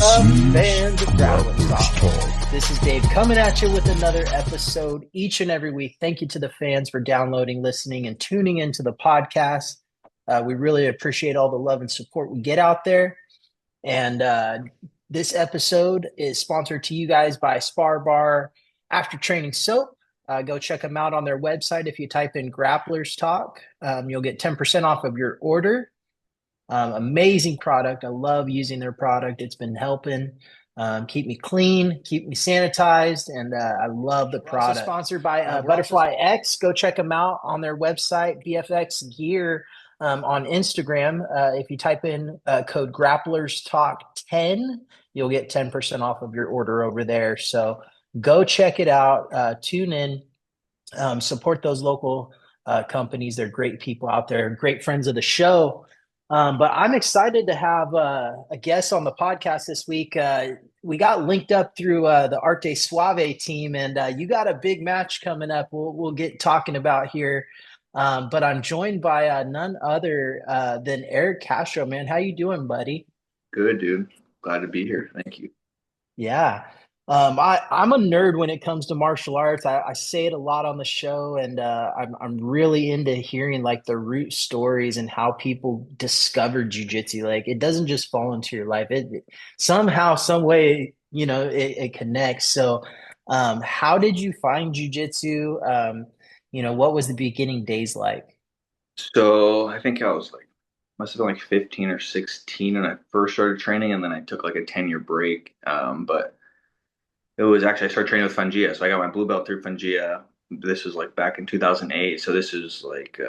Fans of Grapplers Talk. This is Dave coming at you with another episode each and every week. Thank you to the fans for downloading, listening, and tuning into the podcast. We really appreciate all the love and support we get out there. And this episode is sponsored to you guys by Spar Bar After Training Soap. Go check them out on their website. If you type in Grapplers Talk, you'll get 10% off of your order. Amazing product. I love using their product. It's been helping keep me clean, keep me sanitized, and I love the product. Also sponsored by Butterfly X. Go check them out on their website, BFX Gear, on Instagram. If you type in code Grapplers Talk 10, you'll get 10% off of your order over there. So go check it out. Tune in, support those local companies. They're great people out there, great friends of the show. But I'm excited to have a guest on the podcast this week. We got linked up through the Arte Suave team, and you got a big match coming up. We'll get talking about here. But I'm joined by none other than Eric Castro. Man, how you doing, buddy? Good, dude. Glad to be here. Thank you. Yeah. I'm a nerd when it comes to martial arts. I say it a lot on the show, and I'm really into hearing like the root stories and how people discover jujitsu. Like it doesn't just fall into your life. It somehow, some way, it connects. So, how did you find jujitsu? What was the beginning days like? So I think I was like, must have been like 15 or 16 when I first started training, and then I took like a 10-year break. But it was actually, I started training with Fungia. So I got my blue belt through Fungia. This was like back in 2008. So this is like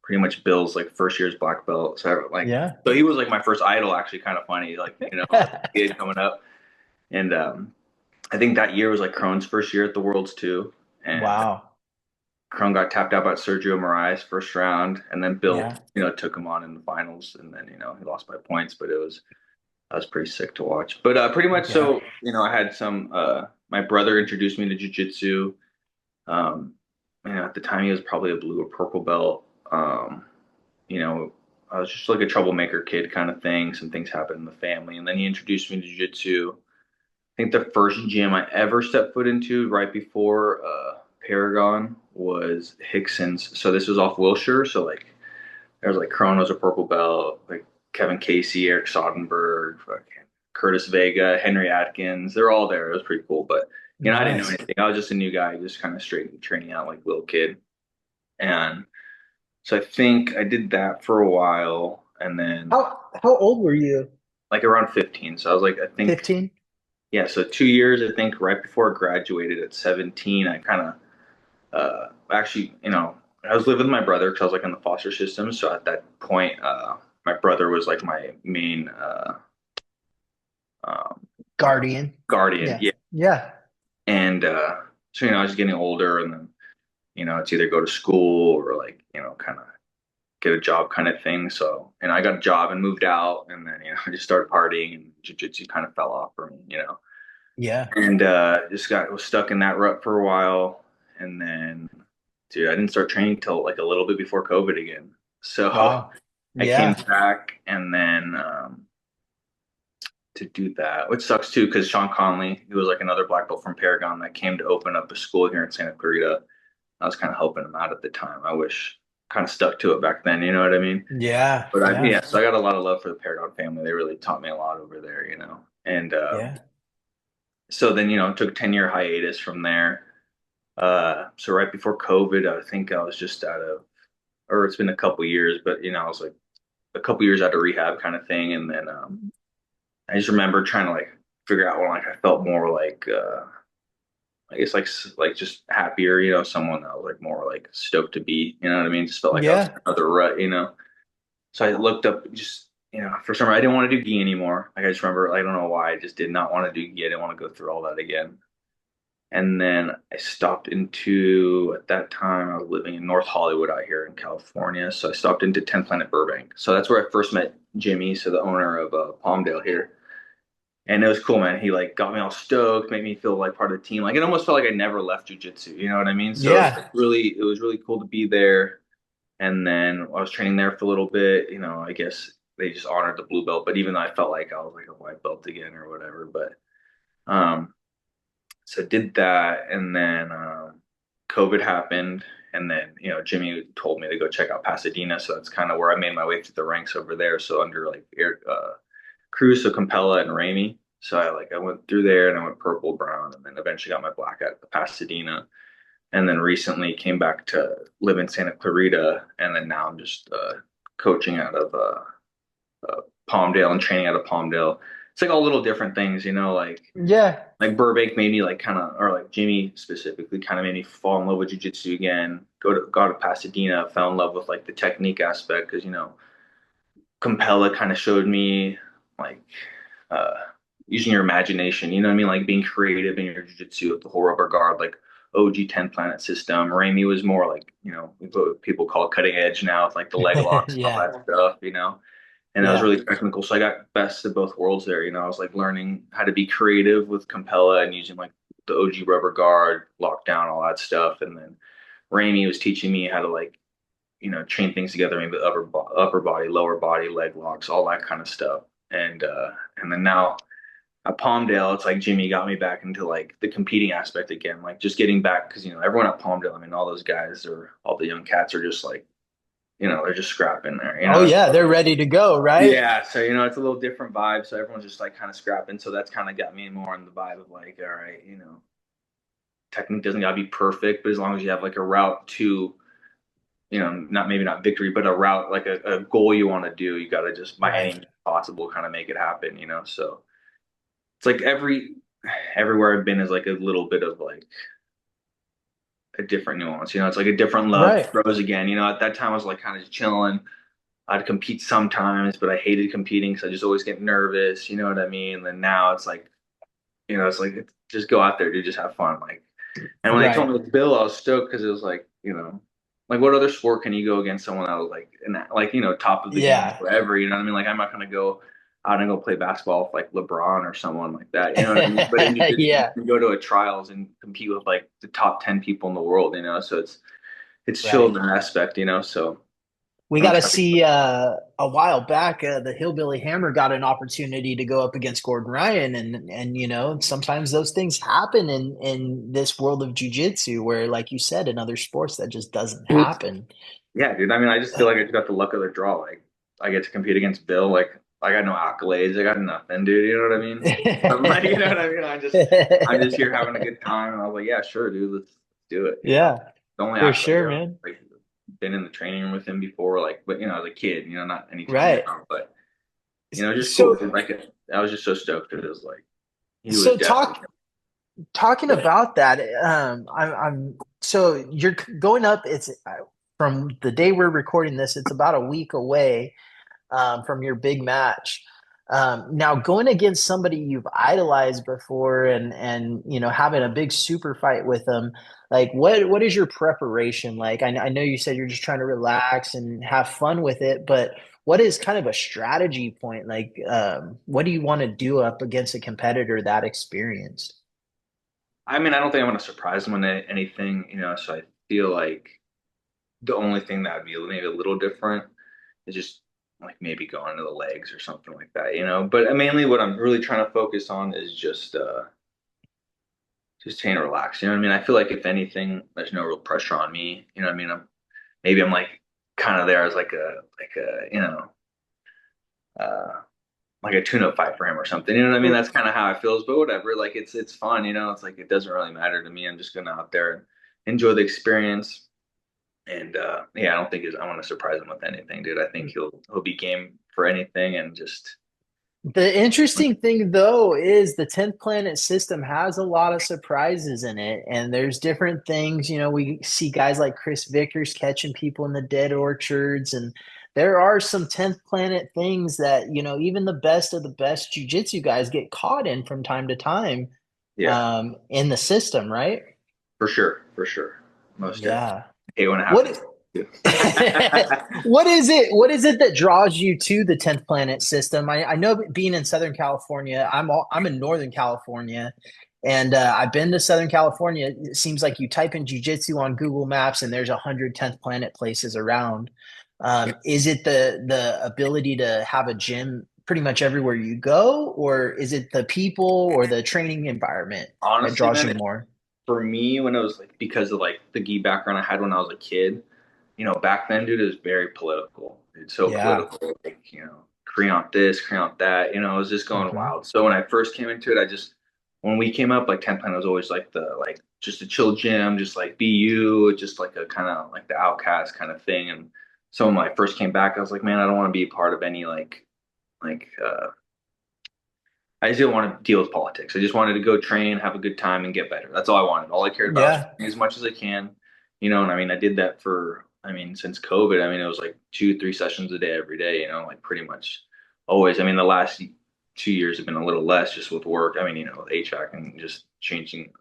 pretty much Bill's like first year's black belt. So Yeah. so he was like my first idol, actually, kind of funny, like, kid coming up. And I think that year was like Krone's first year at the Worlds too. And Wow. Crone got tapped out by Sergio Moraes first round, and then Bill, Yeah. took him on in the finals, and then he lost by points, but that was pretty sick to watch. But pretty much, Yeah. so I had some. My brother introduced me to jujitsu. At the time he was probably a blue or purple belt. I was just like a troublemaker kid kind of thing. Some things happened in the family, and then he introduced me to jujitsu. I think the first gym I ever stepped foot into right before Paragon was Hickson's. So this was off Wilshire. So like there was like Chronos, a purple belt, like Kevin Casey, Eric Sodenberg, fucking Curtis Vega, Henry Atkins. They're all there. It was pretty cool. But I didn't know Nice. anything. I was just a new guy, just kind of straight training out like little kid. And so I think I did that for a while, and then How old were you? like around 15. So I was like, I think 15? yeah, so 2 years, I think, right before I graduated at 17, I kind of actually, I was living with my brother because I was like in the foster system. So at that point, my brother was like my main um, Guardian. guardian. Yeah. Yeah. Yeah. And so, I was getting older, and then, it's either go to school or like, kind of get a job kind of thing. So, and I got a job and moved out, and then, I just started partying, and jujitsu kind of fell off for me. Yeah. And was stuck in that rut for a while. And then, dude, I didn't start training till like a little bit before COVID again. So Wow. I came Yeah. back, and then to do that, which sucks too, because Sean Conley, he was like another black belt from Paragon that came to open up a school here in Santa Clarita. I was kind of helping him out at the time. I wish kind of stuck to it back then, you know what I mean? Yeah. But Yeah. so I got a lot of love for the Paragon family. They really taught me a lot over there. And Yeah. so then, took a 10-year hiatus from there. So right before COVID, I think I was just or it's been a couple years, but I was like a couple years out of rehab kind of thing. And then I just remember trying to like figure out when like I felt more like I guess like just happier, someone that was like more like stoked to be, you know what I mean? Just felt like I was in Yeah. another rut. So I looked up just for some reason I didn't want to do gi anymore. Like I just remember, I don't know why, I just did not want to do gi. I didn't want to go through all that again. And then I stopped into, at that time, I was living in North Hollywood out here in California. So I stopped into 10 Planet Burbank. So that's where I first met Jimmy, so the owner of Palmdale here. And it was cool, man. He like got me all stoked, made me feel like part of the team. Like it almost felt like I never left jujitsu. You know what I mean? So Yeah. it was really cool to be there. And then I was training there for a little bit. I guess they just honored the blue belt. But even though I felt like I was like a white belt again or whatever, but um, so did that, and then COVID happened, and then Jimmy told me to go check out Pasadena, so that's kind of where I made my way through the ranks over there. So under like Eric Cruz, so Campella and Ramey. So I went through there and I went purple, brown, and then eventually got my black at Pasadena, and then recently came back to live in Santa Clarita, and then now I'm just coaching out of Palmdale and training out of Palmdale. It's like all little different things, Yeah. like Burbank made me like kind of, or like Jimmy specifically kind of made me fall in love with jiu-jitsu again. Go to Pasadena, fell in love with like the technique aspect because Compella kind of showed me like uh using your imagination, you know what I mean? Like being creative in your jiu-jitsu with the whole rubber guard, like OG 10 planet system. Ramey was more like, what people call cutting edge now with like the leg locks and all Yeah. that stuff. And that was Yeah. really technical. So I got best of both worlds there. I was like learning how to be creative with Compella and using like the OG rubber guard, lockdown, all that stuff. And then Rainey was teaching me how to like, chain things together, maybe upper body, lower body, leg locks, all that kind of stuff. And then now at Palmdale, it's like Jimmy got me back into like the competing aspect again, like just getting back because everyone at Palmdale, I mean, all those guys or all the young cats are just like, they're just scrapping there, Oh yeah, they're ready to go, right? Yeah, so it's a little different vibe. So everyone's just like kind of scrapping. So that's kind of got me more in the vibe of like, all right, technique doesn't gotta be perfect, but as long as you have like a route to, not maybe not victory, but a route like a goal you want to do, you gotta just by any Right. means possible kind of make it happen. So it's like everywhere I've been is like a little bit of like a different nuance. It's like a different love Right. grows again. At that time I was like kind of just chilling. I'd compete sometimes, but I hated competing because I just always get nervous. You know what I mean? And then now just go out there, dude, just have fun. Like, and when they told Right. me it was Bill, I was stoked because it was like, like what other sport can you go against someone that was like, like top of the game, Yeah. whatever. You know what I mean? Like, I'm not gonna go out and go play basketball with like LeBron or someone like that. You know what I mean? But in jiu-jitsu, you Yeah. can go to a trials and compete with like the top 10 people in the world. So it's chill in Right. that aspect. So We I'm got to excited. see a while back, the Hillbilly Hammer got an opportunity to go up against Gordon Ryan, and sometimes those things happen in this world of jujitsu, where, like you said, in other sports that just doesn't happen. Yeah, dude. I mean, I just feel like I just got the luck of the draw. Like, I get to compete against Bill. Like, I got no accolades. I got nothing, dude. You know what I mean? I'm like, you know what I mean? I'm just here having a good time. And I was like, yeah, sure, dude. Let's do it. Yeah, The only for accolade sure, I man. like been in the training room with him before, like, but as a kid, not anytime Right. now, but just cool. So, Like, I was just so stoked that it was like he was so definitely. talking about that, I'm so you're going up. It's from the day we're recording this. It's about a week away from your big match. Now going against somebody you've idolized before and having a big super fight with them, like what is your preparation like? I know you said you're just trying to relax and have fun with it, but what is kind of a strategy point? Like, what do you want to do up against a competitor that experienced? I mean, I don't think I'm gonna surprise him on anything. So I feel like the only thing that would be maybe a little different is just like maybe going to the legs or something like that. But mainly what I'm really trying to focus on is just staying relaxed. You know what I mean? I feel like if anything, there's no real pressure on me. You know what I mean? I'm like kind of there as uh like a tune-up fight for him or something. You know what I mean? That's kind of how I feel. But whatever. Like it's fun. It's like it doesn't really matter to me. I'm just gonna out there and enjoy the experience. And yeah, I don't think I want to surprise him with anything, dude. I think he'll be game for anything and just The interesting thing, though, is the 10th planet system has a lot of surprises in it. And there's different things. We see guys like Chris Vickers catching people in the dead orchards. And there are some 10th planet things that, even the best of the best jujitsu guys get caught in from time to time yeah, in the system, right? for sure, most definitely. Yeah. I hate when it happens. What what is it? What is it that draws you to the 10th planet system? I know being in Southern California, I'm in Northern California, and I've been to Southern California. It seems like you type in jujitsu on Google Maps, and there's 110th planet places around. Is it the ability to have a gym pretty much everywhere you go, or is it the people or the training environment that Honestly, draws man, you more? for me, when it was like because of like the gi background I had when I was a kid, back then, dude, it was very political. It's so Yeah. political, like, create this, create that, it was just going Hmm. wild. So when I first came into it, when we came up, like 10 Planet was always like just a chill gym, just like be you, just like a kind of like the outcast kind of thing. And so when I first came back, I was like, man, I don't want to be a part of any like I just didn't want to deal with politics. I just wanted to go train, have a good time, and get better. That's all I wanted. All I cared about was Yeah. training as much as I can, and I mean, I did that for, I mean, since COVID. I mean, it was like 2, 3 sessions a day every day. Like pretty much always. I mean, the last 2 years have been a little less just with work. I mean, with HVAC and just changing.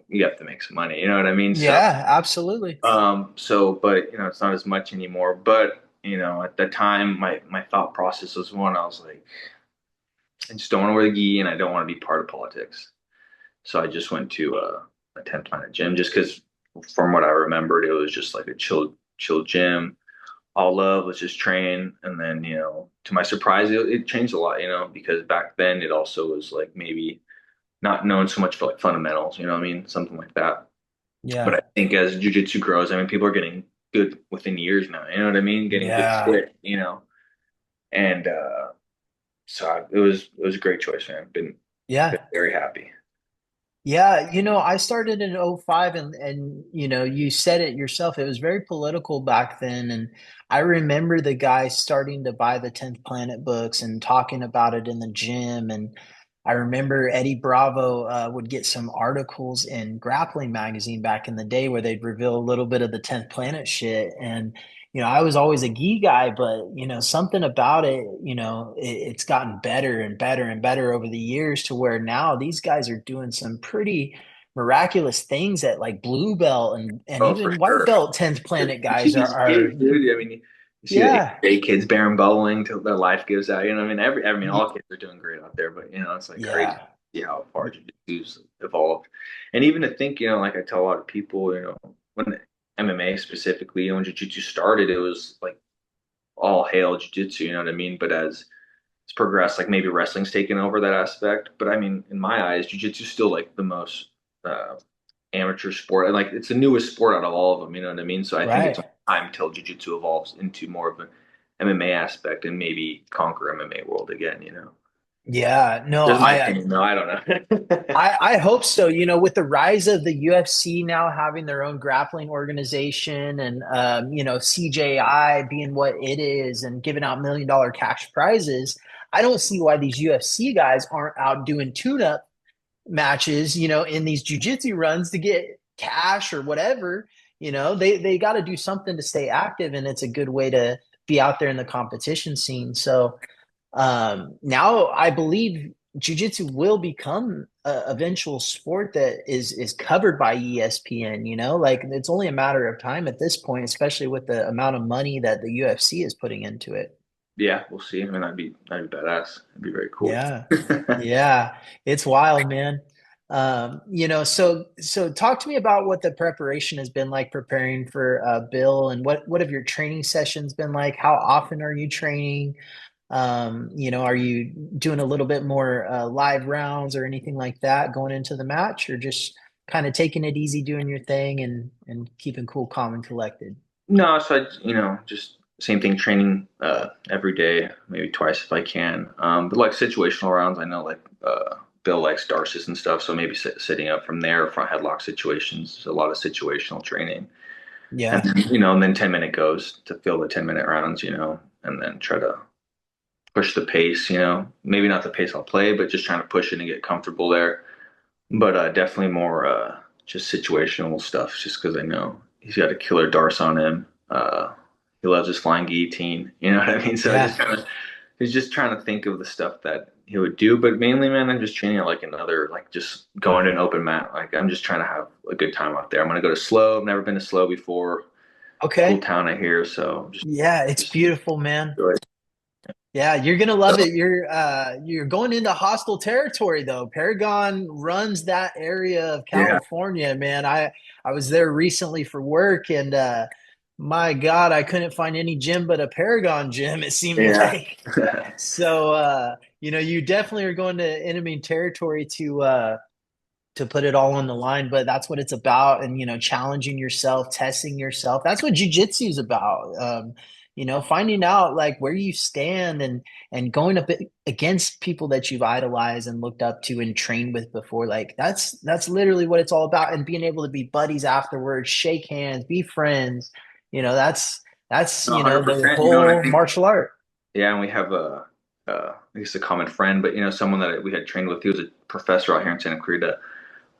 You have to make some money. You know what I mean? So, Yeah, absolutely. but it's not as much anymore. But at the time, my thought process was one. I was like, I just don't want to wear the gi and I don't want to be part of politics. So I just went to a 10 Planet gym just because from what I remembered, it was just like a chill gym. All love, let's just train. And then, to my surprise, it changed a lot, because back then it also was like maybe not known so much for like fundamentals, you know what I mean? Something like that. But Yeah. I think as jujitsu grows, I mean, people are getting good within years now, you know what I mean? Getting good Yeah. quick, and it was a great choice, man. Been Yeah. very happy. Yeah, I started in '05, and you said it yourself. It was very political back then, and I remember the guys starting to buy the 10th Planet books and talking about it in the gym. And I remember Eddie Bravo would get some articles in Grappling magazine back in the day where they'd reveal a little bit of the 10th Planet shit. And I was always a gi guy, but something about it, it's gotten better and better and better over the years to where now these guys are doing some pretty miraculous things at like blue belt and Oh, for even white sure. belt 10th You Planet guys see are, these kids, are dude. I mean, you see the yeah. 8 kids bearing bowling till their life gives out. I mean, I mean, all kids are doing great out there, but it's like crazy to Yeah. see how far jiu-jitsu's evolved. And even to think, like I tell a lot of people, when MMA specifically, when jiu-jitsu started, it was like all hail jiu-jitsu, you know what I mean? But as it's progressed, like maybe wrestling's taken over that aspect. But I mean, in my eyes, jiu-jitsu is still like the most uh, amateur sport, and like it's the newest sport out of all of them. You know what I mean? So I think it's Right. time until jiu-jitsu evolves into more of an MMA aspect and maybe conquer MMA world again. Yeah. No, That's my I opinion. No, I don't know. I hope so. With the rise of the UFC now having their own grappling organization and CJI being what it is and giving out $1 million cash prizes, I don't see why these UFC guys aren't out doing tune-up matches, in these jujitsu runs to get cash or whatever. They got to do something to stay active, and it's a good way to be out there in the competition scene. So now I believe jiu-jitsu will become a eventual sport that is covered by ESPN, like it's only a matter of time at this point, especially with the amount of money that the UFC is putting into it. Yeah, we'll see. I mean, that'd be badass. It'd be very cool. Yeah. Yeah. It's wild, man. So talk to me about what the preparation has been like preparing for Bill, and what have your training sessions been like? How often are you training? Are you doing a little bit more live rounds or anything like that going into the match, or just kind of taking it easy, doing your thing and keeping cool, calm, and collected? No, so just same thing, training every day, maybe twice if I can. But like situational rounds, I know like Bill likes Darcis and stuff, so maybe sitting up from there, front headlock situations, a lot of situational training. And Yeah. then, and then 10-minute goes to fill the 10-minute rounds, and then try to push the pace, maybe not the pace I'll play, but just trying to push it and get comfortable there. But definitely more just situational stuff, just because I know he's got a killer Darce on him. He loves his flying guillotine. You know what I mean? So I just Yeah. kind of he's just trying to think of the stuff that he would do. But mainly, man, I'm just training it like another, like just going to an open mat. Like I'm just trying to have a good time out there. I'm gonna go to Slow. I've never been to Slow before. Cool Okay. town I hear. So Yeah, it's just beautiful, man. enjoy it. Yeah, you're gonna love it. You're going into hostile territory though. Paragon runs that area of Yeah. California, man. I was there recently for work, and My God, I couldn't find any gym but a Paragon gym, it seemed Yeah. like. So you definitely are going to enemy territory to put it all on the line, but that's what it's about. And, challenging yourself, testing yourself. That's what jujitsu is about. Finding out like where you stand and going up against people that you've idolized and looked up to and trained with before. Like that's literally what it's all about. And being able to be buddies afterwards, shake hands, be friends. That's, No, the 100%. And I whole think, martial art. yeah, and we have I guess a common friend, but someone that we had trained with. He was a professor out here in Santa Clarita.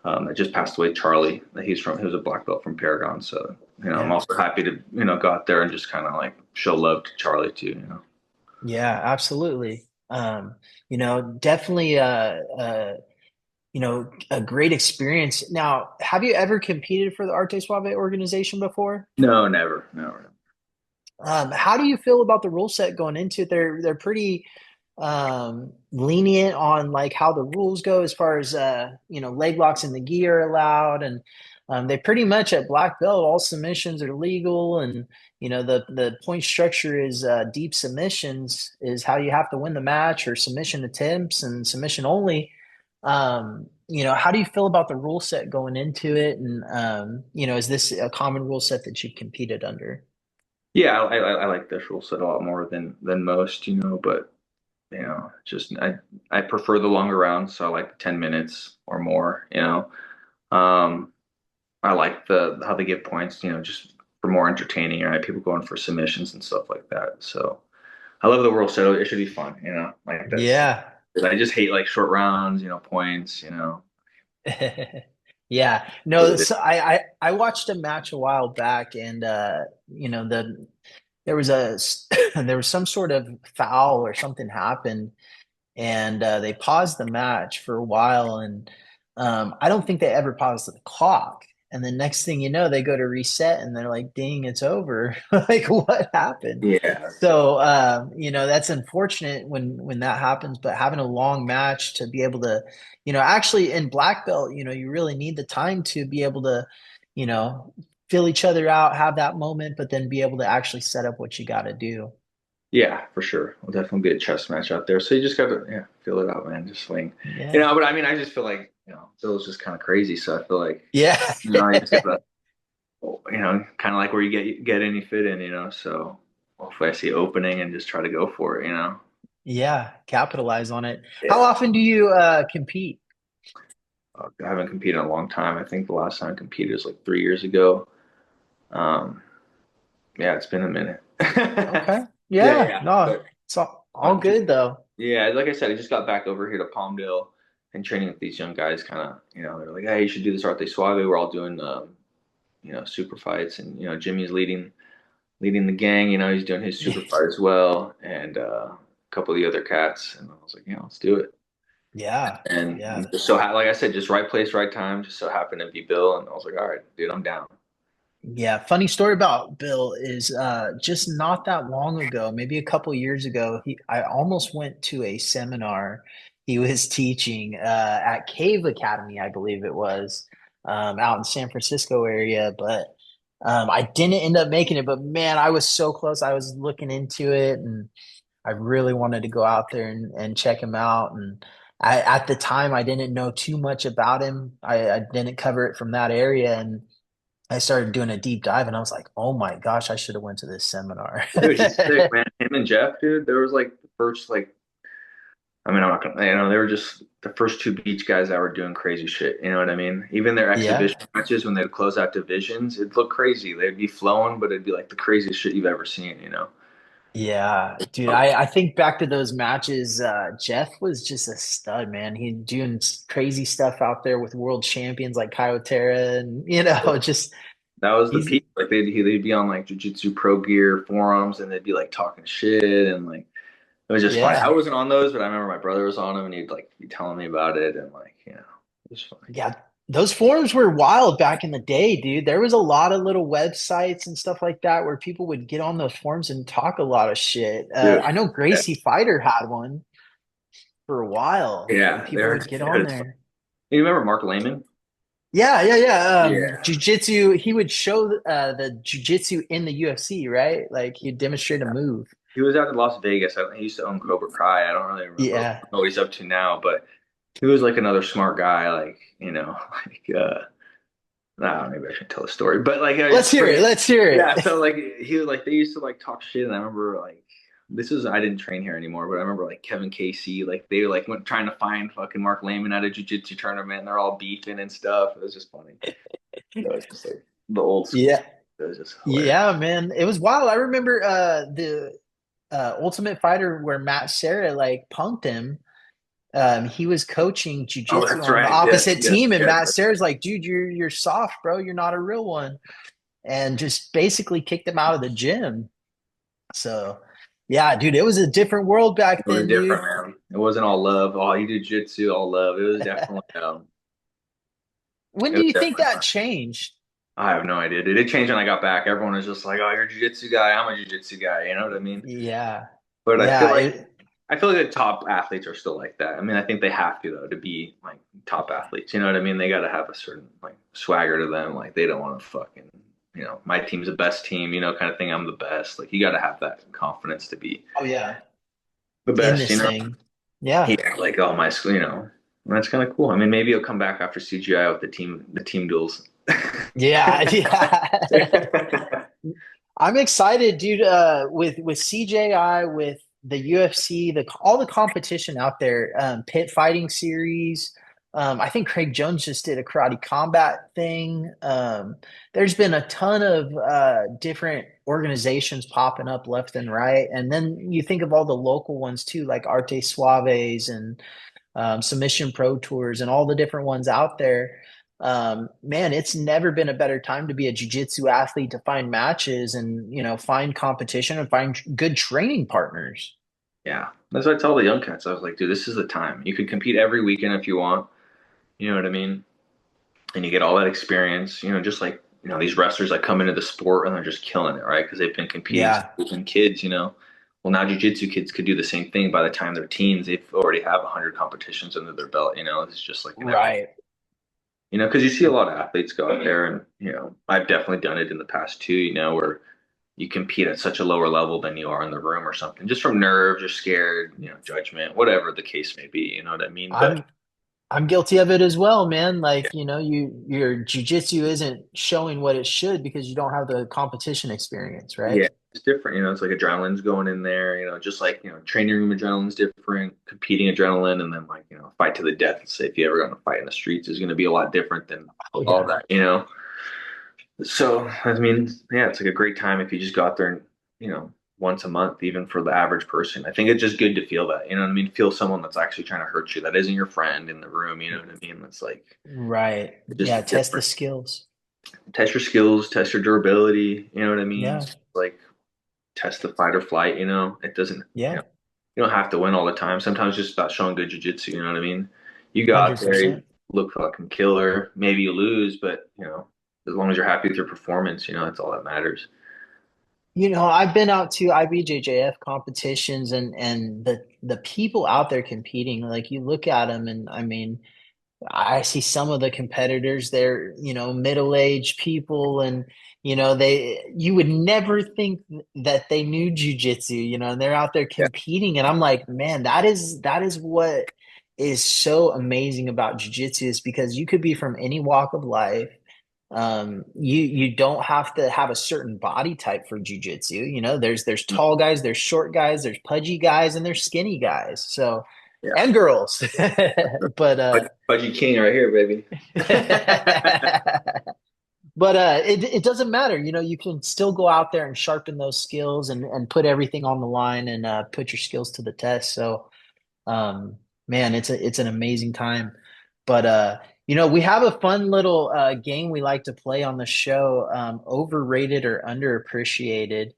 That just passed away, Charlie. He was a black belt from Paragon. So, I'm Yeah. also happy to, go out there and just kind of like show love to Charlie too. Yeah, absolutely. Definitely a great experience. Now, have you ever competed for the Arte Suave organization before? No, never, never. How do you feel about the rule set going into it? They're pretty lenient on like how the rules go as far as leg locks in the gi are allowed, and they pretty much at black belt all submissions are legal, and the point structure is deep submissions is how you have to win the match, or submission attempts and submission only. How do you feel about the rule set going into it, and is this a common rule set that you've competed under? Yeah, I like this rule set a lot more than most, but just I prefer the longer rounds, so I like 10 minutes or more. Um, I like the how they give points, just for more entertaining, right? People going for submissions and stuff like that. So I love the rule set. It should be fun. Like that's Yeah. I just hate like short rounds, points. Yeah. No, so I watched a match a while back, and there was a there was some sort of foul or something happened, and they paused the match for a while, and I don't think they ever paused the clock. And then next thing you know, they go to reset, and they're like, "Ding, it's over!" Like, what happened? Yeah. So, that's unfortunate when that happens. But having a long match to be able to, actually in black belt, you really need the time to be able to, you know, fill each other out, have that moment, but then be able to actually set up what you got to do. Yeah, for sure. We'll definitely be a chess match out there. So you just gotta, yeah, feel it out, man. Just swing. Yeah. But I mean, I just feel like, Phil's just kind of crazy. So I feel like, Yeah. I just gotta, kind of like where you get in, you fit in. So hopefully I see opening and just try to go for it. Yeah, capitalize on it. How Yeah. often do you compete? I haven't competed in a long time. I think the last time I competed was like 3 years ago. Um, yeah, it's been a minute. Okay. Yeah, Yeah, yeah. no, But it's all good though. yeah, like I said, I just got back over here to Palmdale and training with these young guys. Kind of, they're like, "Hey, you should do this Arte Suave." We're all doing, super fights, and Jimmy's leading the gang. He's doing his super fight as well, and a couple of the other cats. And I was like, "Yeah, let's do it." Yeah, And yeah. just so, like I said, just right place, right time. Just so happened to be Bill, and I was like, "All right, dude, I'm down." Yeah, funny story about Bill is just not that long ago, maybe a couple years ago, I almost went to a seminar he was teaching at Cave Academy, I believe it was, out in San Francisco area, but I didn't end up making it. But man, I was so close. I was looking into it, and I really wanted to go out there and check him out. And at the time, I didn't know too much about him. I didn't cover it from that area, and I started doing a deep dive, and I was like, "Oh my gosh, I should have went to this seminar." Dude, he's sick, man. Him and Jeff, dude. There was like the first like I mean, I'm not gonna, they were just the first two beach guys that were doing crazy shit. You know what I mean? Even their Yeah, exhibition matches when they'd close out divisions, it'd look crazy. They'd be flowing, but it'd be like the craziest shit you've ever seen. yeah, dude. I think back to those matches. Jeff was just a stud, man. He doing crazy stuff out there with world champions like Kyotera, and just That was the he's peak. Like they'd be on like Jiu-Jitsu Pro Gear forums and they'd be like talking shit and like it was just funny. I yeah. wasn't on those, but I remember my brother was on them and he'd like be telling me about it and like, it was funny. Yeah, those forums were wild back in the day, dude. There was a lot of little websites and stuff like that where people would get on those forums and talk a lot of shit. Dude. I know Yeah, Gracie Fighter had one for a while, and yeah, people they're would get on good. there. You remember Mark Lehman? Yeah. Yeah. Jiu-jitsu, he would show the jiu-jitsu in the UFC, right? Like he'd demonstrate a move. He was out in Las Vegas. He used to own Cobra Kai. I don't really remember Yeah. what he's up to now, but he was like another smart guy, like, like nah, maybe I should tell the story. But like Let's hear it. Let's hear yeah, it. so like he was like they used to like talk shit and I remember like this is I didn't train here anymore, but I remember like Kevin Casey, like they like went trying to find fucking Mark Lehman at a jiu-jitsu tournament and they're all beefing and stuff. It was just funny. It was just like the old school. Yeah. It was just hilarious. Yeah, man. It was wild. I remember the Ultimate Fighter where Matt Serra like punked him. He was coaching Oh, jujitsu that's on the right. Yes, opposite yes, team, and yes. Matt Serra's like, "Dude, you're soft, bro. You're not a real one," and just basically kicked him out of the gym. So, yeah, dude, it was a different world It back was then, different, dude. man. It wasn't all love. Oh, he did jiu-jitsu, all love. It was definitely When it do was you think definitely that fun. changed? I have no idea. Did it change when I got back? Everyone was just like, "Oh, you're a jiu-jitsu guy. I'm a jiu-jitsu guy." You know what I mean? Yeah, But yeah, it, I feel like the top athletes are still like that. I mean, I think they have to though to be like top athletes. You know what I mean? They got to have a certain like swagger to them. Like they don't want to fucking, my team's the best team. Kind of thing. I'm the best. Like you got to have that confidence to be oh yeah, the in best. this thing. Yeah, Yeah. Like oh my school. And that's kind of cool. I mean, maybe he'll come back after CGI with the team duels. yeah, yeah. I'm excited, dude. With CJI, with the UFC, the all the competition out there, pit fighting series. I think Craig Jones just did a karate combat thing. There's been a ton of different organizations popping up left and right, and then you think of all the local ones too, like Arte Suaves and Submission Pro Tours and all the different ones out there. Man, it's never been a better time to be a jiu-jitsu athlete to find matches and find competition and find good training partners. Yeah, that's what I tell the young cats. I was like, dude, this is the time. You could compete every weekend if you want. You know what I mean? And you get all that experience. Just like these wrestlers that come into the sport and they're just killing it, right? Because they've been competing since Yeah, they've been kids. Well, now jujitsu kids could do the same thing. By the time they're teens, they've already have 100 competitions under their belt. It's just like an evolution. right. Because you see a lot of athletes go out there, and I've definitely done it in the past too. Where you compete at such a lower level than you are in the room or something, just from nerves or scared, judgment, whatever the case may be. You know what I mean? But I'm guilty of it as well, man. Like, your jujitsu isn't showing what it should because you don't have the competition experience, right? yeah, it's different. It's like adrenaline's going in there. Just like training room adrenaline's different, competing adrenaline, and then like fight to the death. Say if you ever got in a fight in the streets, is going to be a lot different than Oh all yeah. that. So I mean, yeah, it's like a great time if you just go out there and once a month, even for the average person. I think it's just good to feel that. You know what I mean? Feel someone that's actually trying to hurt you. That isn't your friend in the room. You know what I mean? It's like Right. it's Yeah, just test the different. skills. Test your skills, test your durability. You know what I mean? Yeah. Like test the fight or flight. It doesn't. Yeah. You don't have to win all the time. Sometimes it's just about showing good jujitsu. You know what I mean? You go out there, you 100%. look fucking killer. Maybe you lose, but as long as you're happy with your performance, that's all that matters. I've been out to IBJJF competitions and the people out there competing, like you look at them and I mean, I see some of the competitors, they're, middle-aged people and you would never think that they knew jujitsu, and they're out there Yeah. competing and I'm like, man, that is what is so amazing about jujitsu is because you could be from any walk of life. You don't have to have a certain body type for jujitsu. There's tall guys, there's short guys, there's pudgy guys, and there's skinny guys. So Yeah. and girls. But Pudgy King right here, baby. but it doesn't matter. You can still go out there and sharpen those skills and put everything on the line and put your skills to the test. So um, man, it's an amazing time. But we have a fun little game we like to play on the show, overrated or underappreciated,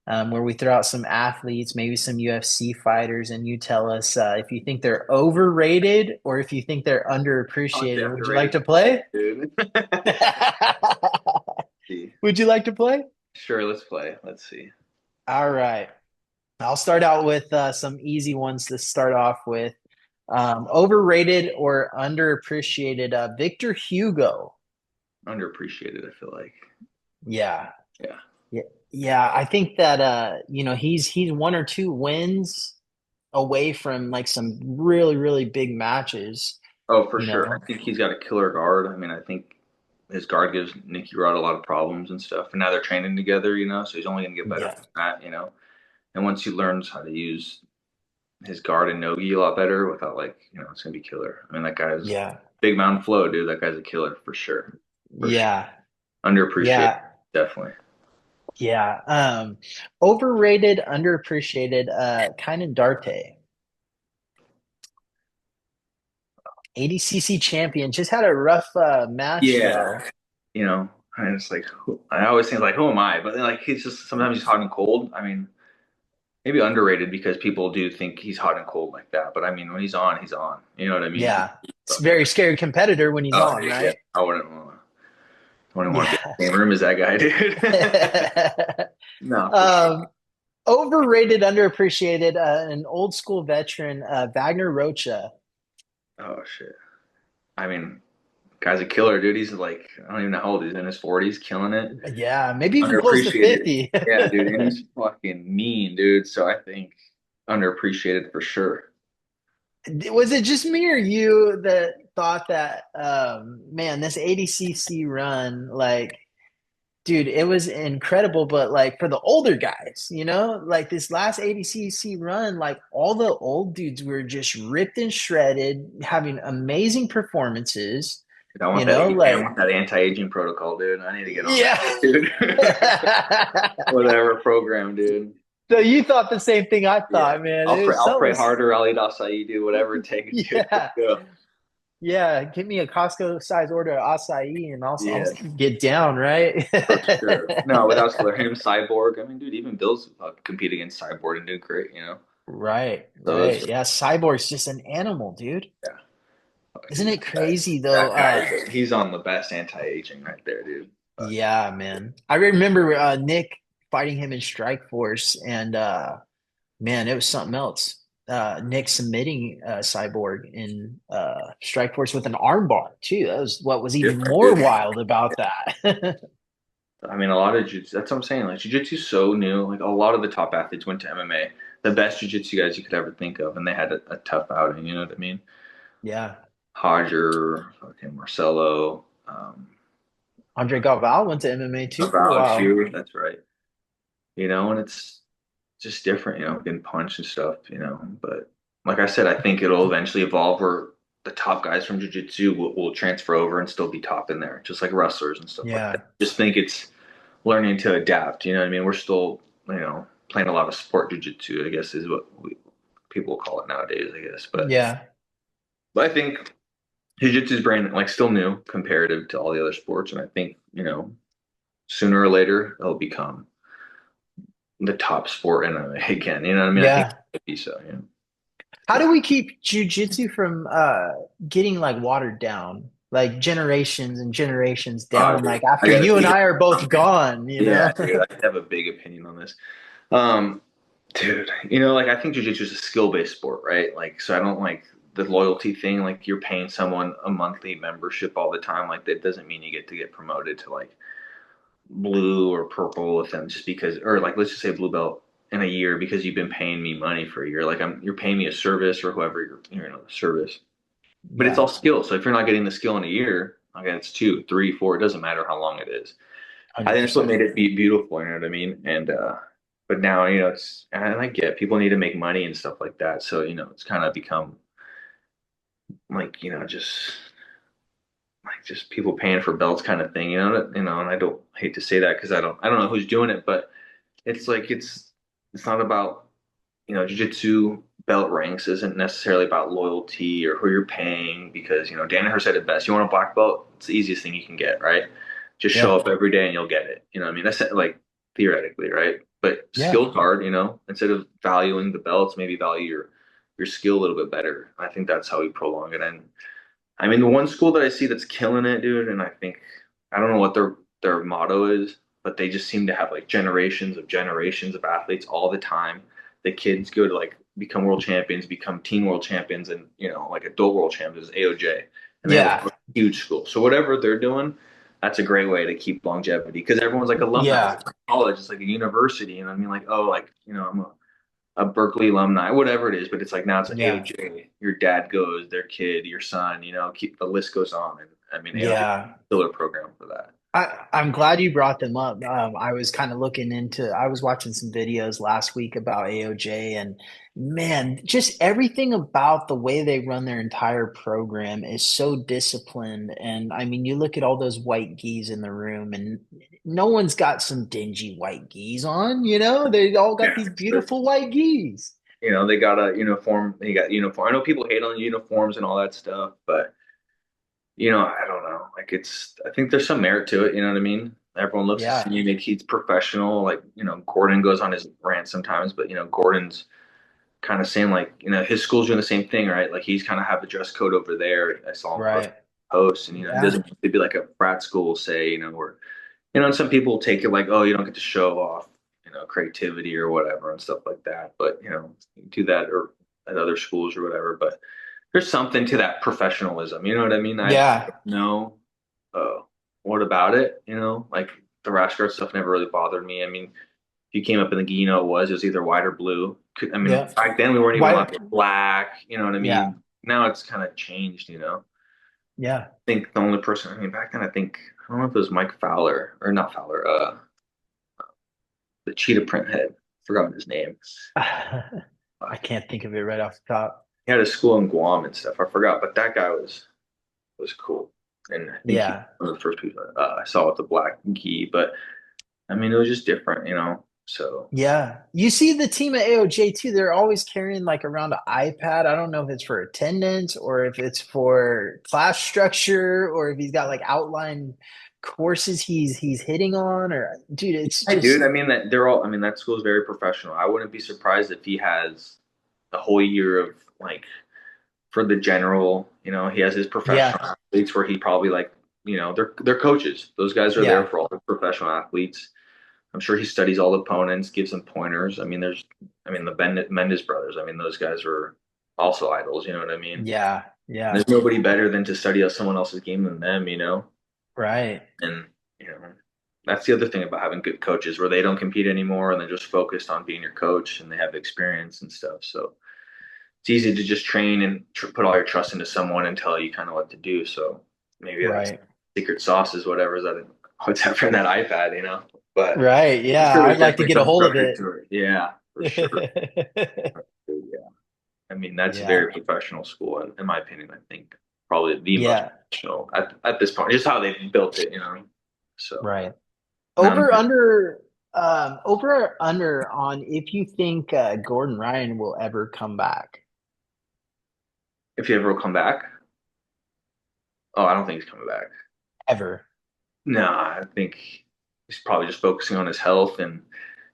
where we throw out some athletes, maybe some UFC fighters, and you tell us if you think they're overrated or if you think they're Oh, underappreciated. Would you like definitely, to play? dude. See. Would you like to play? Sure, let's play. Let's see. All right. I'll start out with some easy ones to start off with. Overrated or underappreciated, Victor Hugo. underappreciated, I feel like. Yeah. Yeah. Yeah. Yeah. I think that he's one or two wins away from like some really, really big matches, Oh, for you sure. know. I think he's got a killer guard. I mean, I think his guard gives Nicky Rod a lot of problems and stuff. And now they're training together, so he's only going to get better Yeah. from that. And once he learns how to use his guard and Nogi a lot better without it's going to be killer. I mean, that guy's Yeah. big mountain flow, dude. That guy's a killer for sure. For sure. Yeah. Underappreciated, Yeah. definitely. Yeah. Overrated, underappreciated, kind of Darte. ADCC champion. Just had a rough match Yeah. though. And it's like, I always think like, who am I? But then, like, he's just sometimes he's hot and cold. I mean, maybe underrated because people do think he's hot and cold like that. But I mean, when he's on, he's on. You know what I mean? Yeah. It's a very scary competitor when he's Oh, on, yeah. right? I wouldn't want to be Yeah. in the same room as that guy, dude. No, for sure. um, Overrated, underappreciated, an old school veteran, Wagner Rocha. Oh shit. I mean, guy's a killer, dude. He's like, I don't even know how old he's in his 40s, killing it. Yeah, maybe even close to Underappreciated. 50. Yeah, dude. And he's fucking mean, dude. So I think underappreciated for sure. Was it just me or you that thought that, man, this ADCC run, like, dude, it was incredible, but like for the older guys, like this last ADCC run, like all the old dudes were just ripped and shredded, having amazing performances, Dude, I like, want that anti-aging protocol, dude. I need to get on yeah. that, dude. Whatever program, dude. So you thought the same thing I Yeah. thought, man. I'll It pray was I'll something pray was, harder, I'll eat acai, do whatever it takes, dude. Let's yeah. go. Yeah, give me a Costco size order of acai and I'll Yeah, get down, right? for sure. No, without him, Cyborg. I mean, dude, even Bill's compete against Cyborg and did great. Right, So it's right. Yeah, Cyborg's just an animal, dude. yeah, Isn't he's it crazy though? that guy. He's on the best anti-aging right there, dude. Yeah, man. I remember Nick fighting him in Strike Force, and man, it was something else. Nick submitting Cyborg in Strike Force with an armbar too. That was what was even Different, more dude. wild about that. I mean, a lot of jiu that's what I'm saying. Like, jiu-jitsu's so new. Like, a lot of the top athletes went to MMA. The best jiu-jitsu guys you could ever think of, and they had a tough outing. You know what I mean? Yeah. Hodger, fucking Marcelo, Andre Galval went to MMA too for a Avowed while. too. That's right. And it's just different. Getting punched and stuff. But like I said, I think it'll eventually evolve where the top guys from jiu-jitsu will transfer over and still be top in there, just like wrestlers and stuff like that. Yeah. Just think it's learning to adapt. You know what I mean? We're still, playing a lot of sport jiu-jitsu, I guess is what people call it nowadays, I guess. Yeah. But I think jiu-jitsu is brand like still new comparative to all the other sports, and I think sooner or later it'll become the top sport in MMA again. You know what I mean? I think Yeah. it could be so. Yeah. How do we keep jujitsu from getting like watered down, like generations and generations down, Dude, like I after got you and a I are both gone, yeah, dude, I have a big opinion on this. Um, Dude, like I think jiu-jitsu is a skill-based sport, right? Like, so I don't like the loyalty thing. Like, you're paying someone a monthly membership all the time. Like, that doesn't mean you get to get promoted to like blue or purple with them just because, or like, let's just say blue belt in a year because you've been paying me money for a year. Like, you're paying me a service or whoever service, but it's Yeah, all skill. So if you're not getting the skill in a year, okay, it's 2, 3, 4. It doesn't matter how long it is. I think that's what 100%. made it be beautiful. You know what I mean? And but now and I get people need to make money and stuff like that. So it's kind of become like just people paying for belts kind of thing. And I don't hate to say that because I don't know who's doing it, but it's like it's not about jiu-jitsu belt ranks isn't necessarily about loyalty or who you're paying because Danaher said it best. You want a black belt? It's the easiest thing you can get, right? Just show Yeah, up every day and you'll get it. You know what I mean? That's like theoretically, right? But yeah, skill's hard, instead of valuing the belts, maybe value your skill a little bit better. I think that's how we prolong it. And I mean, the one school that I see that's killing it, dude, and I don't know what their motto is, but they just seem to have like generations of athletes all the time. The kids go to like become world champions, become teen world champions, and like adult world champions, AOJ, and they have yeah, a huge school. So whatever they're doing, that's a great way to keep longevity because everyone's like alumni. Yeah. It's like college, it's like a university. And I mean, like, oh, like, I'm a Berkeley alumni, whatever it is, but it's like now it's like Yeah. AOJ, your dad goes, their kid, your son, keep the list goes on. And I mean, AOJ is Yeah. still a program for that. I'm glad you brought them up. I was kind of I was watching some videos last week about AOJ, and man, just everything about the way they run their entire program is so disciplined. And I mean, you look at all those white geese in the room, and no one's got some dingy white geese on, they all got Yeah. these beautiful white geese. They got a uniform, they got uniform. I know people hate on uniforms and all that stuff, but I don't know. Like I think there's some merit to it. You know what I mean? Everyone looks to Yeah, see like he's professional. Like, Gordon goes on his rant sometimes, but Gordon's kind of saying like, his school's doing the same thing, right? Like he's kind of have the dress code over there. I saw him right. post and, it Yeah, doesn't have to be like a frat school, say, where, and some people take it like, oh, you don't get to show off, creativity or whatever and stuff like that. But, you do that or at other schools or whatever. But there's something to that professionalism. You know what I mean? I yeah, know uh, what about it? Like the rash guard stuff never really bothered me. I mean, if you came up in the gi, it was either white or blue. I mean, yeah. back then we weren't even allowed Why? to get black. You know what I Yeah, mean? Now it's kind of changed. yeah. I think the only person. I mean, back then I don't know if it was Mike Fowler or not Fowler. The cheetah print head. Forgot his name. I can't think of it right off the top. He had a school in Guam and stuff. I forgot, but that guy was cool. And I think he Yeah. was one of the first people I saw with the black gi. But I mean, it was just different. So Yeah. You see the team at AOJ too, they're always carrying like around an iPad. I don't know if it's for attendance or if it's for class structure or if he's got like outline courses he's hitting on or dude, it's hey, dude, just I mean that they're all. I mean that school is very professional. I wouldn't be surprised if he has a whole year of like for the general. He has his yeah, professional athletes where he probably like they're coaches. Those guys are there yeah, for all the professional athletes. I'm sure he studies all the opponents, gives them pointers. I mean, the Mendes brothers. I mean, those guys were also idols. You know what I mean? yeah, yeah. There's nobody better than to study someone else's game than them. Right. And you know, that's the other thing about having good coaches, where they don't compete anymore and they're just focused on being your coach and they have experience and stuff. So it's easy to just train and put all your trust into someone and tell you kind of what to do. So maybe that's Right. secret sauce is whatever is that what's that from that iPad. But Right. I'm Yeah. sure I'd there's like to definitely get a some hold of structure it. to it. Yeah, for sure. Yeah. I mean, that's a Yeah. very professional school, in my opinion. I think probably the most Yeah. professional at this point, just how they built it. So Right. none. Over or under on if you think Gordon Ryan will ever come back. If he ever will come back, oh, I don't think he's coming back. Ever. No, I think he's probably just focusing on his health, and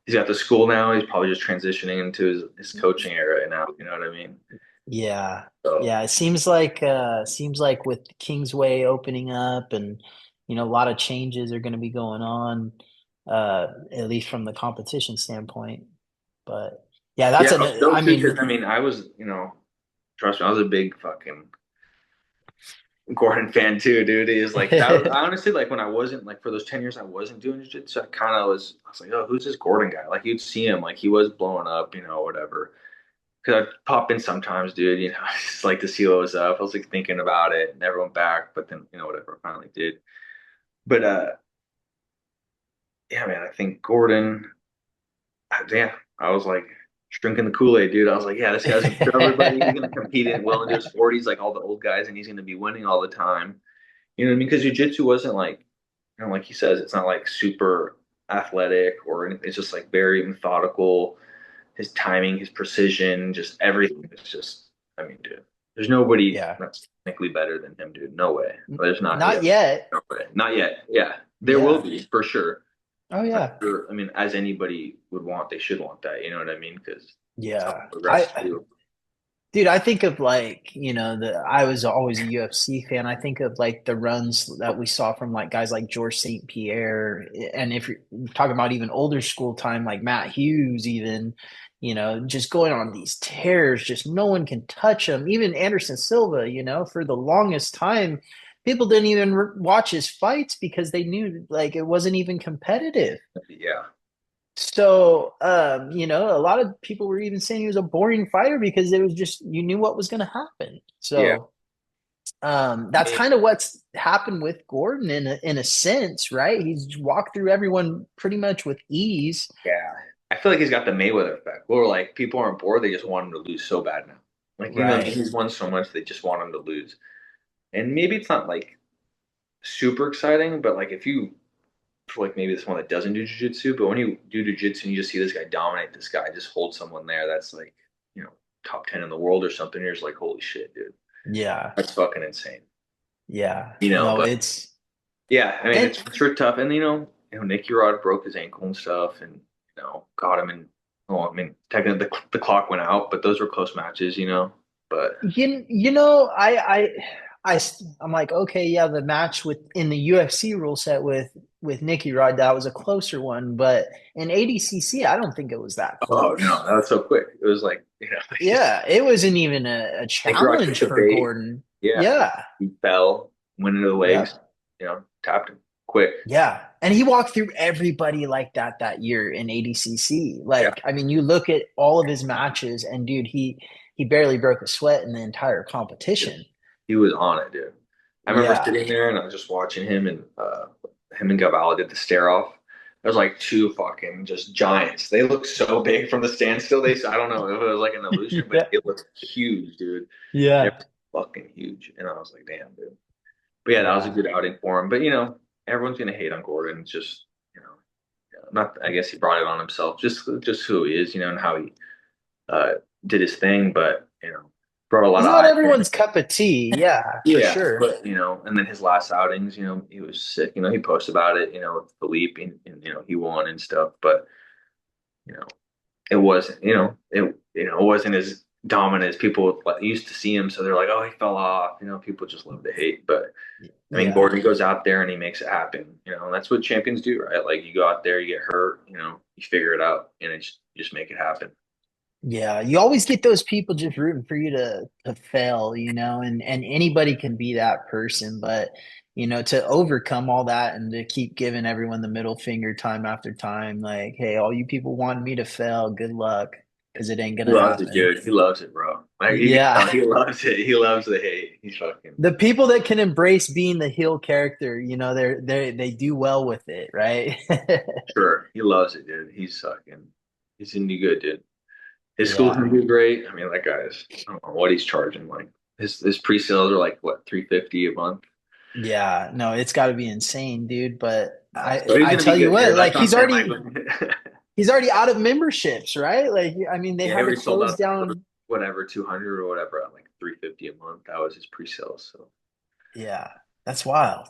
he's got the school now. He's probably just transitioning into his coaching era now. You know what I mean? Yeah. So Yeah. It seems like with Kingsway opening up and a lot of changes are going to be going on, at least from the competition standpoint. But yeah, yeah, I was I stoked too because mean, I mean, I was trust me, I was a big fucking Gordon fan too, dude. He was like that. I honestly like when I wasn't like for those 10 years I wasn't doing jiu-jitsu. I was like, oh, who's this Gordon guy? Like you'd see him, like he was blowing up, whatever. Because I'd pop in sometimes, dude. I just like to see what was up. I was like thinking about it, never went back, but then whatever, I finally did. But yeah, man, I think Gordon. Yeah, I was like drinking the Kool-Aid, dude. I was like, yeah, this guy's gonna show everybody. He's gonna compete in well into his 40s, like all the old guys, and he's gonna be winning all the time. You know what I mean? Because jiu-jitsu wasn't like, like he says, it's not like super athletic or anything. It's just like very methodical. His timing, his precision, just everything. It's just, I mean, dude, there's nobody yeah. that's technically better than him, dude. No way. There's not Not yet. yet. No way. Not yet. Yeah, there will Yeah. be for sure. Oh I'm yeah. sure. I mean, as anybody would want, they should want that. You know what I mean? Because that's how Yeah. it progresses too. Dude, I think of like, I was always a UFC fan. I think of like the runs that we saw from like guys like George St. Pierre. And if you're talking about even older school time, like Matt Hughes, even, just going on these tears, just no one can touch him. Even Anderson Silva, for the longest time, people didn't even watch his fights because they knew like it wasn't even competitive. Yeah. So, a lot of people were even saying he was a boring fighter because it was just you knew what was going to happen. Yeah. So, that's kind of what's happened with Gordon in a sense, right? He's walked through everyone pretty much with ease. Yeah. I feel like he's got the Mayweather effect. Where like people aren't bored, they just want him to lose so bad now. Like Right. he's won so much, they just want him to lose. And maybe it's not like super exciting, but like if you for like maybe this one that doesn't do jujitsu, but when you do jujitsu and you just see this guy dominate this guy, just hold someone there that's like, you know, top 10 in the world or something, you're just like, holy shit, dude. Yeah. That's fucking insane. Yeah. But No, it's yeah, I mean, and it's for tough. And Nicky Rod broke his ankle and stuff, and got him in. Well, I mean, technically the clock went out, but those were close matches, But I I'm like, okay, yeah, the match with in the UFC rule set with Nicky Rod, that was a closer one, but in ADCC, I don't think it was that oh no, close. that was so quick. It was like Yeah, it wasn't even a Nicky Rod challenge took the for bait. Gordon. Yeah, Yeah, he fell, went into the yeah, legs, tapped him quick. yeah. And he walked through everybody like that year in ADCC. Yeah, Like, I mean, you look at all of his matches, and dude, he barely broke a sweat in the entire competition. he was on it, dude. I remember Yeah, sitting there and I was just watching him and Gavala did the stare off. There's like two fucking just giants. They look so big from the standstill. I don't know if it was like an illusion, but yeah, it looked huge, dude. They're yeah, fucking huge. And I was like, damn, dude. But yeah, that was a yeah. good outing for him. But everyone's gonna hate on Gordon. It's just, not I guess he brought it on himself. Just who he is, and how he uh did his thing, but brought a lot He's of not eyes to him. everyone's cup of tea. Yeah, for Yeah, sure. but and then his last outings, he was sick. He posted about it, with Philippe, and he won and stuff. But you know, it wasn't, it wasn't as dominant as people used to see him. So they're like, oh, he fell off. People just love to hate. But I mean, Yeah. Gordon goes out there and he makes it happen. And that's what champions do, right? Like you go out there, you get hurt, you figure it out, and you just make it happen. Yeah, you always get those people just rooting for you to fail, and anybody can be that person, but to overcome all that and to keep giving everyone the middle finger time after time, like, hey, all you people wanted me to fail, good luck, because it ain't He gonna loves it, happen. dude. He loves it, bro. Like you can Yeah. tell he loves it. He loves the hate. He's fucking The people that can embrace being the heel character, they do well with it, right? sure. He loves it, dude. He's gonna do good, dude. His school's Yeah. gonna do great. I mean, that guy's I don't know what he's charging. Like his pre-sales are like what 350 a month. Yeah, no, it's got to be insane, dude. But So he's I gonna be tell you good, what, dude. like That's what I'm saying. Like he's already out of memberships, right? Like, I mean, they yeah, he had to already sold close out the first down. whatever 200 or whatever at like 350 a month. That was his pre-sales. So Yeah, that's wild.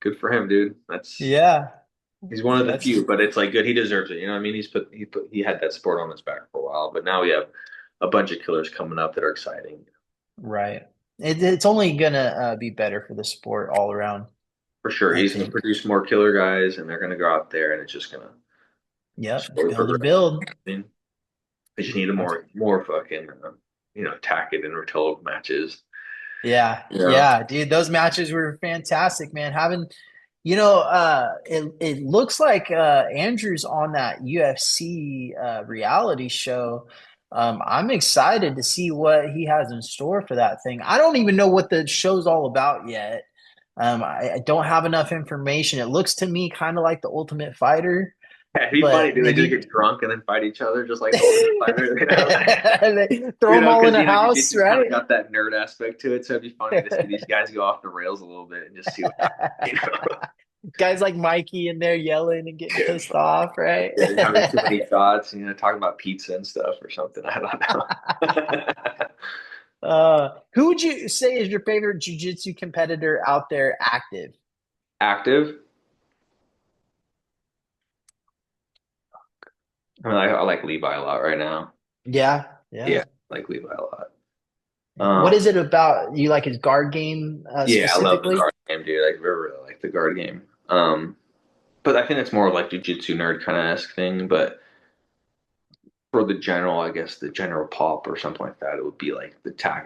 good for him, dude. Yeah, He's one of the that's few, but it's like good. He deserves it. You know what I mean? He had that sport on his back for a while, but now we have a bunch of killers coming up that are exciting. right. It's only gonna be better for the sport all around, For sure. I He's gonna think. produce more killer guys and they're gonna go out there and it's just gonna Yep, slowly build and progress. build. I mean, they just need a That's more fucking Tackett and Rotello matches. Yeah, Yeah. yeah, dude, those matches were fantastic, man. It looks like Andrew's on that UFC reality show. I'm excited to see what he has in store for that thing. I don't even know what the show's all about yet. I don't have enough information. It looks to me kind of like the Ultimate Fighter, It'd be funny, but dude. They just maybe get drunk and then fight each other, just like the Ultimate Fighter. they throw them all in Because a house, Jiu-Jitsu's kind of right? got that nerd aspect to it, so it'd be funny to see these guys go off the rails a little bit and just see what Guys like Mikey in there yelling and getting Dude, pissed off, right? having too many shots, talking about pizza and stuff or something. I don't know. Who would you say is your favorite jiu-jitsu competitor out there active? Active. I mean, I like Levi a lot right now. Yeah, yeah. Yeah, I like Levi a lot. What is Um, it about you like his guard game yeah, I love the specifically? guard game, dude. I really like the guard game. But I think it's more like jujitsu nerd kind of esque thing. But for the general, I guess the general pop or something like that, it would be like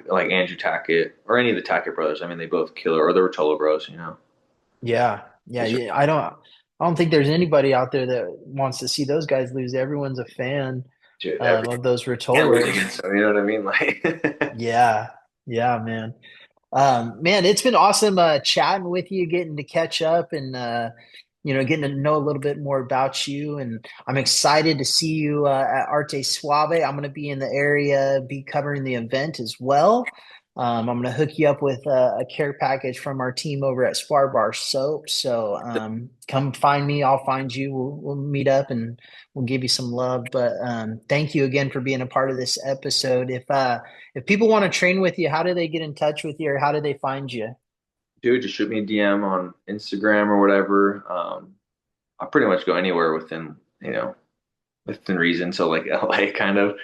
like Andrew Tackett or any of the Tackett brothers. I mean, they both killer, or the Rotolo bros, you know. Yeah, yeah, yeah. I don't think there's anybody out there that wants to see those guys lose. Everyone's a fan Dude, of those can't lose Rotolos. against them. You know what I mean? Like, Yeah, yeah, man. Man, it's been awesome chatting with you, getting to catch up and getting to know a little bit more about you. And I'm excited to see you at Arte Suave. I'm going to be in the area, be covering the event as well. I'm going to hook you up with a care package from our team over at Spar Bar Soap. So come find me. I'll find you. We'll meet up and we'll give you some love. But thank you again for being a part of this episode. If people want to train with you, how do they get in touch with you, or how do they find you? dude, just shoot me a DM on Instagram or whatever. I pretty much go anywhere within reason. So like LA kind of, I like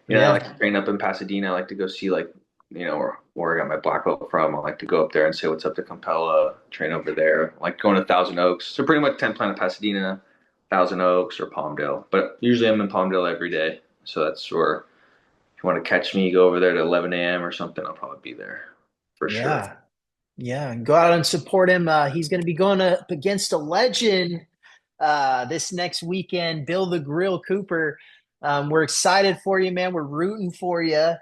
Yeah, to train up in Pasadena. I like to go see like, where I got my black belt from. I like to go up there and say what's up to Campella, train over there. I like going to Thousand Oaks. So pretty much 10 Planet Pasadena, Thousand Oaks or Palmdale. But usually I'm in Palmdale every day. So that's where if you want to catch me, go over there at 11 a.m. or something. I'll probably be there for sure. yeah. Yeah, and go out and support him. He's going to be going up against a legend this next weekend, Bill the Grill Cooper. We're excited for you, man. We're rooting for you.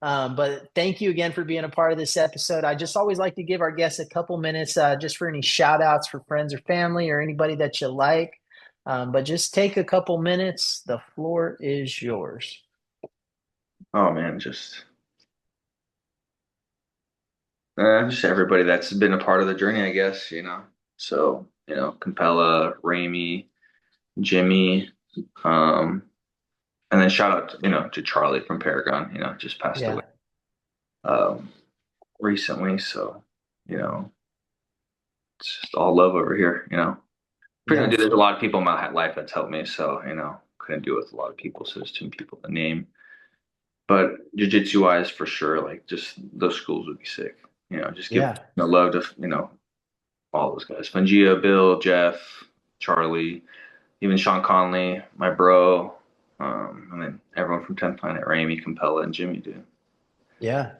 But thank you again for being a part of this episode. I just always like to give our guests a couple minutes just for any shout outs for friends or family or anybody that you like. But just take a couple minutes. The floor is yours. Oh man, just everybody that's been a part of the journey, I guess. So, Campella, Ramey, Jimmy, and then shout out, to Charlie from Paragon, just passed Yeah. away recently. So, it's just all love over here. Pretty much, there's a lot of people in my life that's helped me. So, couldn't do it with a lot of people. So there's too many people to name. But jiu-jitsu wise, for sure, like just those schools would be sick. Just give love to, all those guys. Fungia, Bill, Jeff, Charlie, even Sean Conley, my bro, and then everyone from 10th Planet, Ramey, Campella, and Jimmy, dude. Yeah.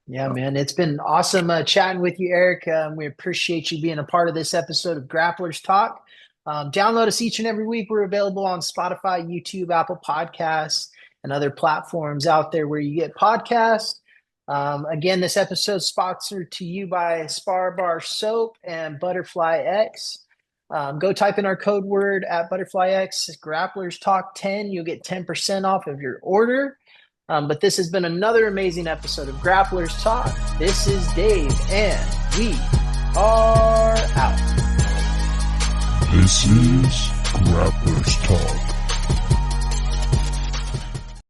Yeah, man. It's been awesome chatting with you, Eric. We appreciate you being a part of this episode of Grapplers Talk. Download us each and every week. We're available on Spotify, YouTube, Apple Podcasts, and other platforms out there where you get podcasts. Again, this episode is sponsored to you by Spar Bar Soap and Butterfly X. Go type in our code word at Butterfly X, Grapplers Talk 10. You'll get 10% off of your order. But this has been another amazing episode of Grapplers Talk. This is Dave, and we are out. This is Grapplers Talk.